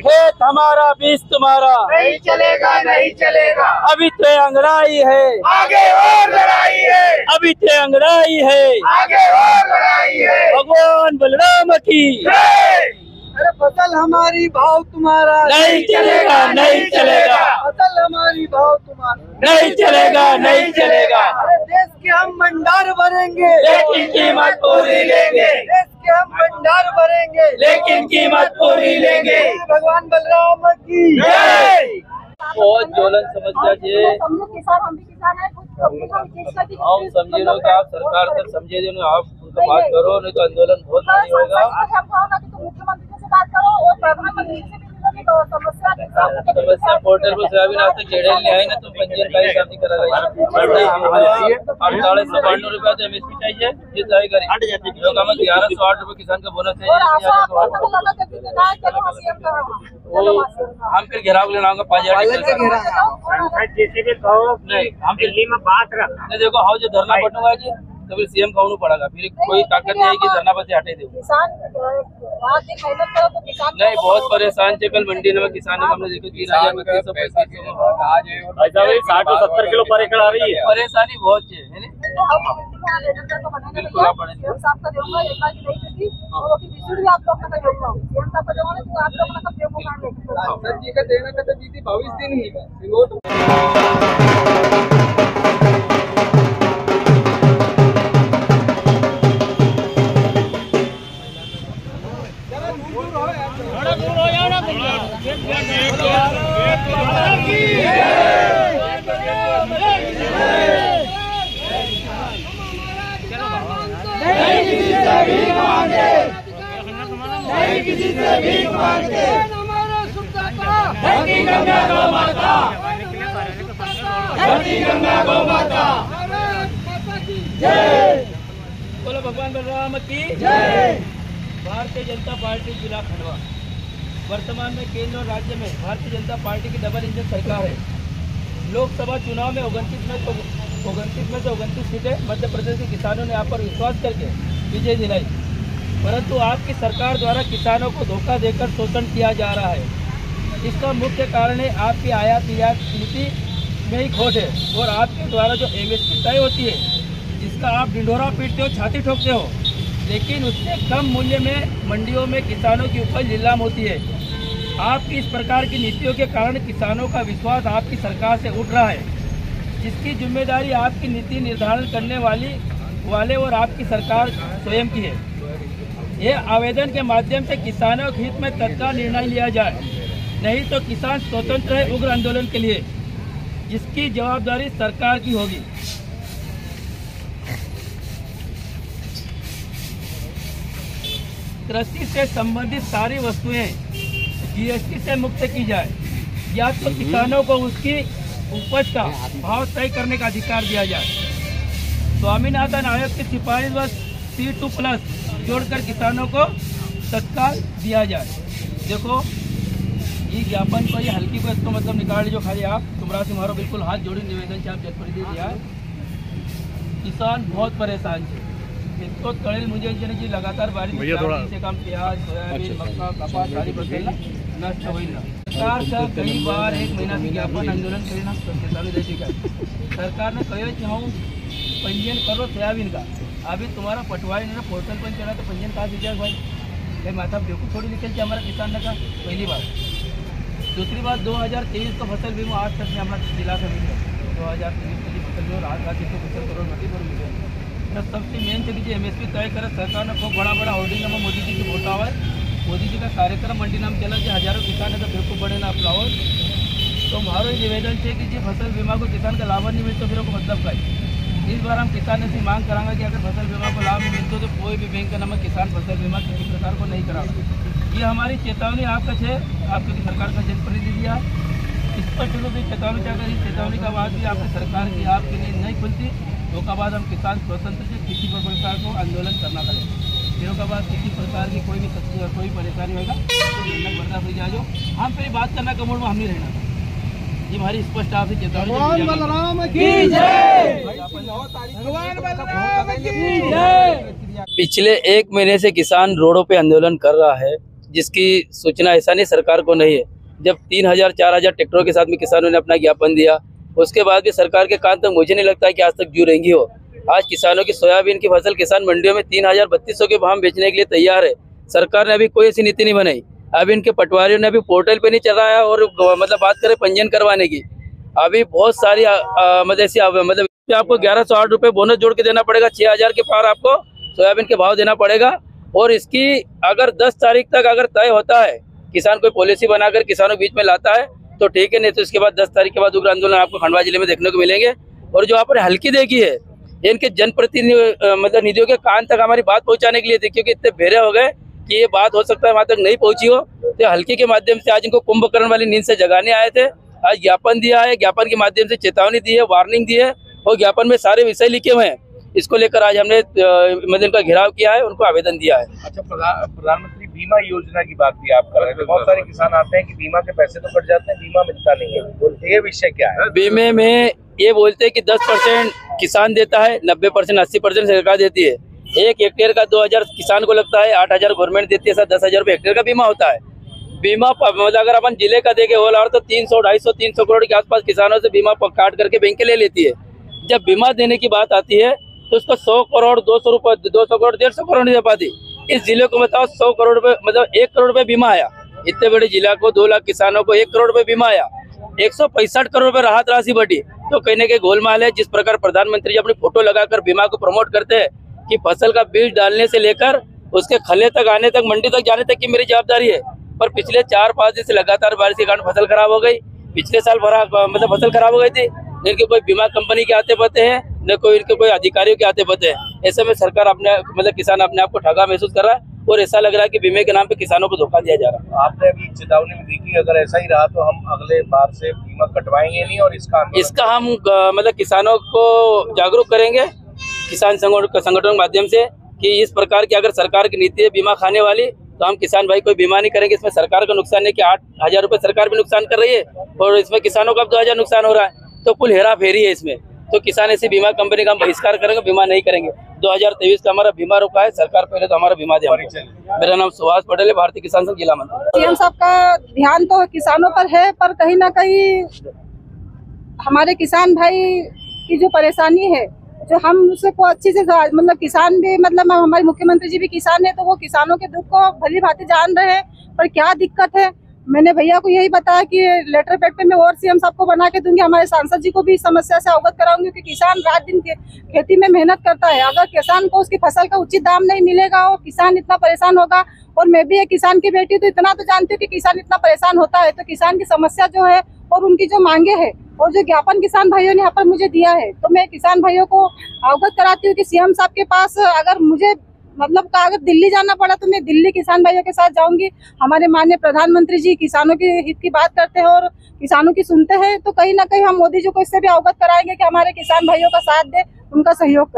खेत हमारा बीज तुम्हारा नहीं चलेगा नहीं चलेगा। अभी तो अंगड़ाई है आगे और लड़ाई है, अभी तो अंगड़ाई है आगे और लड़ाई है। भगवान बलराम की जय। अरे फसल हमारी भाव तुम्हारा नहीं चलेगा नहीं चलेगा फसल हमारी भाव तुम्हारा नहीं चलेगा नहीं चलेगा। अरे देश के हम भंडार भरेंगे लेकिन कीमत पूरी लेंगे देश के हम भंडार भरेंगे लेकिन कीमत पूरी लेंगे। भगवान बलराम की जय। बहुत ज्वलन समस्या है। हम भी किसान है, हम समझे लो कि आप सरकार तक समझे जो ना आप उनका बात करो, नहीं तो आंदोलन बहुत नहीं होगा। मुख्यमंत्री से बात करो और प्रधानमंत्री से भी मिलोगे तो समस्या पोर्टल पर सोयाबीन आज तक जेडल नहीं आई ना, तो पंजीयन का हिसाब नहीं करा गया। 4892 रुपया तो MSP चाहिए, ये तय करें जो हमें 1108 रुपये किसान का बोनस चाहिए। हम फिर घेराव लेना होगा 5000 जैसे भी कहो हम दिल्ली में बात रख। देखो हाँ जो धरना बटूंगा जी तो फिर CM कहूँ पड़ेगा, फिर कोई ताकत नहीं है कि धरना पर से हटे दे। नहीं बहुत परेशान थे कल मंडी में किसानों को हमने देखा 3000 में 60-70 किलो पर एकड़ आ रही है। परेशानी बहुत है बिल्कुल आप पड़े सर जी का देना का तो दीदी 22 दिन ही रिमोट किसी से भीख मांगे हमारा सुखदाता धरती गंगा गौ माता धरती गंगा गौ माता की जय। बोलो भगवान बलराम की जय। भारतीय जनता पार्टी जिला खंडवा वर्तमान में केंद्र और राज्य में भारतीय जनता पार्टी की डबल इंजन सरकार है। लोकसभा चुनाव में 29 सीटें मध्य प्रदेश के किसानों ने आप पर विश्वास करके विजय दिलाई, परंतु आपकी सरकार द्वारा किसानों को धोखा देकर शोषण किया जा रहा है। इसका मुख्य कारण है आपकी आयात निर्यात नीति में ही खोट है और आपके द्वारा जो MSP तय होती है जिसका आप ढिंढोरा पीटते हो, छाती ठोकते हो, लेकिन उससे कम मूल्य में मंडियों में किसानों की उपज नीलाम होती है। आपकी इस प्रकार की नीतियों के कारण किसानों का विश्वास आपकी सरकार से उठ रहा है, जिसकी जिम्मेदारी आपकी नीति निर्धारण करने वाले और आपकी सरकार स्वयं की है। यह आवेदन के माध्यम से किसानों के हित में तत्काल निर्णय लिया जाए, नहीं तो किसान स्वतंत्र है उग्र आंदोलन के लिए, जिसकी जवाबदारी सरकार की होगी। कृषि से संबंधित सारी वस्तुएं GST से मुक्त की जाए, या तो किसानों को उसकी उपज का भाव तय करने का अधिकार दिया जाए। स्वामीनाथन आयोग की सिफारिश व C2+ जोड़कर किसानों को तत्काल दिया जाए। देखो ये ज्ञापन को ये हल्की को इसको मतलब निकाल लीजिए खाली आप तुम्हारा से मारो बिल्कुल हाथ जोड़ी निवेदन से आप जनप्रतिनिधि दिया है। किसान बहुत परेशान है, इसको कड़े मुझे जी लगातार बारिश से कम प्याज सोयाबीन मक्का कपास सारी फसल नष्ट हुई ना। सरकार से कई बार 1 महीना से ज्ञापन आंदोलन करना सरकार ने कहो कि हम पंजीयन करो सोयाबीन का, अभी तुम्हारा पटवारी ने पोर्टल पर चढ़ा तो पंजीयन कहाँ दीजिएगा भाई? भाई माथा बेवकूफ़ थोड़ी निकल के हमारा किसान ने कहा। पहली बात। दूसरी बात 2023 को फसल बीमा आज तक में हमारा जिला का मिल गया 2023 की फसल बीमा आज 150 करोड़ नदी पर मिल गया। सबसे मेन थे कि MSP तय करे सरकार ने खूब बड़ा होर्डिंग में मोदी जी की फोटो है, मोदी जी का कार्यक्रम मंडी नाम चला कि हजारों किसान है तो बेवकूफ़ बड़े ना अपलाओ। तो हमारा निवेदन है कि जी फसल बीमा को किसान का लाभ नहीं मिलता फिर को मतलब का इस बार हम किसान से मांग कराएंगे कि अगर फसल बीमा को लाभ नहीं मिलता तो कोई भी बैंक का नाम किसान फसल बीमा किसी प्रकार को नहीं कराना। ये हमारी चेतावनी आपका है, आपकी सरकार का जनप्रतिनिधि है, स्पष्ट रूप से चेतावनी चाहकर इस चेतावनी का बाद भी आपकी सरकार की आपके लिए नहीं खुलती तो का बाद हम किसान स्वतंत्र से किसी प्रकार को आंदोलन करना पड़ेगा। फिर का बाद किसी प्रकार की कोई भी परेशानी होगा तो बर्दाश्त हो जाओ। हम फिर बात करना का मूड में हम नहीं रहना। ये हमारी स्पष्ट आपसे चेतावनी। पिछले 1 महीने से किसान रोडों पे आंदोलन कर रहा है। जिसकी सूचना ऐसा नहीं सरकार को नहीं है। जब 3000-4000 ट्रैक्टरों के साथ में किसानों ने अपना ज्ञापन दिया, उसके बाद भी सरकार के कान तक मुझे नहीं लगता है कि आज तक जू रहेंगी हो। आज किसानों की सोयाबीन की फसल किसान मंडियों में 3000-3200 के भाव बेचने के लिए तैयार है। सरकार ने अभी कोई ऐसी नीति नहीं बनाई। अभी इनके पटवारियों ने अभी पोर्टल पे नहीं चलाया और मतलब बात करें पंजीयन करवाने की, अभी बहुत सारी मतलब ऐसी मतलब आपको 1108 रुपये बोनस जोड़ के देना पड़ेगा। 6000 के पार आपको सोयाबीन के भाव देना पड़ेगा। और इसकी अगर 10 तारीख तक अगर तय होता है, किसान कोई पॉलिसी बनाकर किसानों के बीच में लाता है तो ठीक है, नहीं तो इसके बाद 10 तारीख के बाद उग्र आंदोलन आपको खंडवा जिले में देखने को मिलेंगे। और जो आपने हल्की देखी है, इनके जनप्रतिनिधि मतलब निधियों के कान तक हमारी बात पहुंचाने के लिए थी, क्योंकि इतने भेरे हो गए कि ये बात हो सकता है वहां तक नहीं पहुंची हो। तो हल्की के माध्यम से आज इनको कुंभकर्ण वाली नींद से जगाने आए थे। आज ज्ञापन दिया है, ज्ञापन के माध्यम से चेतावनी दी है, वार्निंग दी है और ज्ञापन में सारे विषय लिखे हुए हैं। इसको लेकर आज हमने मतलब इनका घेराव किया है, उनको आवेदन दिया है। अच्छा, प्रधानमंत्री बीमा योजना की बात की आप कर रहे थे। बहुत सारे किसान आते हैं कि बीमा के पैसे तो कट जाते हैं, बीमा मिलता नहीं है। ये विषय क्या है? बीमे में ये बोलते हैं कि 10% किसान देता है, 90% 80% सरकार देती है। 1 हेक्टेयर का 2000 किसान को लगता है, 8000 गवर्नमेंट देती है, 10,000 रुपये हेक्टेयर का बीमा होता है। बीमा मतलब अगर अपन जिले का देखे ओल और तो 300, 250, 300 करोड़ के आसपास किसानों से बीमा काट करके बैंक ले लेती है। जब बीमा देने की बात आती है तो उसको 100 करोड़ 200 करोड़ 150 करोड़ नहीं दे पाती। इस जिले को बताओ 100 करोड़ रुपए मतलब 1 करोड़ रुपए बीमा आया। इतने बड़े जिला को 2 लाख किसानों को 1 करोड़ रुपए बीमा आया, 165 करोड़ रुपए राहत राशि बढ़ी। तो कहीं ना कहीं गोलमाल है। जिस प्रकार प्रधानमंत्री जी अपनी फोटो लगाकर बीमा को प्रमोट करते हैं कि फसल का बीज डालने से लेकर उसके खले तक आने तक, मंडी तक जाने तक की मेरी जवाबदारी है, पर पिछले 4-5 दिन से लगातार बारिश के कारण फसल खराब हो गई। पिछले साल मतलब फसल खराब हो गई थी। इनके कोई बीमा कंपनी के आते पते हैं, न कोई इनके कोई अधिकारियों के आते पते हैं। ऐसे में सरकार अपने मतलब किसान अपने आप को ठगा महसूस कर रहा है और ऐसा लग रहा है कि बीमे के नाम पे किसानों को धोखा दिया जा रहा है। आपने अभी चेतावनी दी कि अगर ऐसा ही रहा तो हम अगले बार से बीमा कटवाएंगे नहीं और इसका हम मतलब किसानों को जागरूक करेंगे किसान संगठनों के माध्यम से कि इस प्रकार की अगर सरकार की नीति है बीमा खाने वाली, तो हम किसान भाई कोई बीमा नहीं करेंगे। इसमें सरकार का नुकसान है कि 8000 रुपये सरकार भी नुकसान कर रही है और इसमें किसानों का 2000 नुकसान हो रहा है। तो कुल हेरा फेरी है इसमें। तो किसान ऐसी बीमा कंपनी का हम बहिष्कार करेंगे, बीमा नहीं करेंगे। 2023 का हमारा बीमा रुका है, सरकार पहले तो हमारा बीमा दे। मेरा नाम सुभाष पटेल है, भारतीय किसान संघ जिला मंत्री। सीएम साहब का ध्यान तो किसानों पर है, पर कहीं ना कहीं हमारे किसान भाई की जो परेशानी है, जो हम उसको अच्छी से मतलब किसान भी मतलब हमारे मुख्यमंत्री जी भी किसान है, तो वो किसानों के दुख को भली भांति जान रहे हैं। पर क्या दिक्कत है, मैंने भैया को यही बताया कि लेटर पैड पे मैं और सीएम साहब को बना के दूंगी। हमारे सांसद जी को भी इस समस्या से अवगत कराऊंगी कि किसान रात दिन खेती में मेहनत करता है। अगर किसान को उसकी फसल का उचित दाम नहीं मिलेगा और किसान इतना परेशान होगा, और मैं भी एक किसान की बेटी तो इतना तो जानती हूँ कि किसान इतना परेशान होता है। तो किसान की समस्या जो है और उनकी जो मांगे है और जो ज्ञापन किसान भाइयों ने यहाँ पर मुझे दिया है, तो मैं किसान भाइयों को अवगत कराती हूँ कि सीएम साहब के पास अगर मुझे मतलब का अगर दिल्ली जाना पड़ा तो मैं दिल्ली किसान भाइयों के साथ जाऊंगी। हमारे माननीय प्रधानमंत्री जी किसानों के हित की बात करते हैं और किसानों की सुनते हैं, तो कहीं ना कहीं हम मोदी जी को इससे भी अवगत कराएंगे कि हमारे किसान भाइयों का साथ दे, उनका सहयोग करें।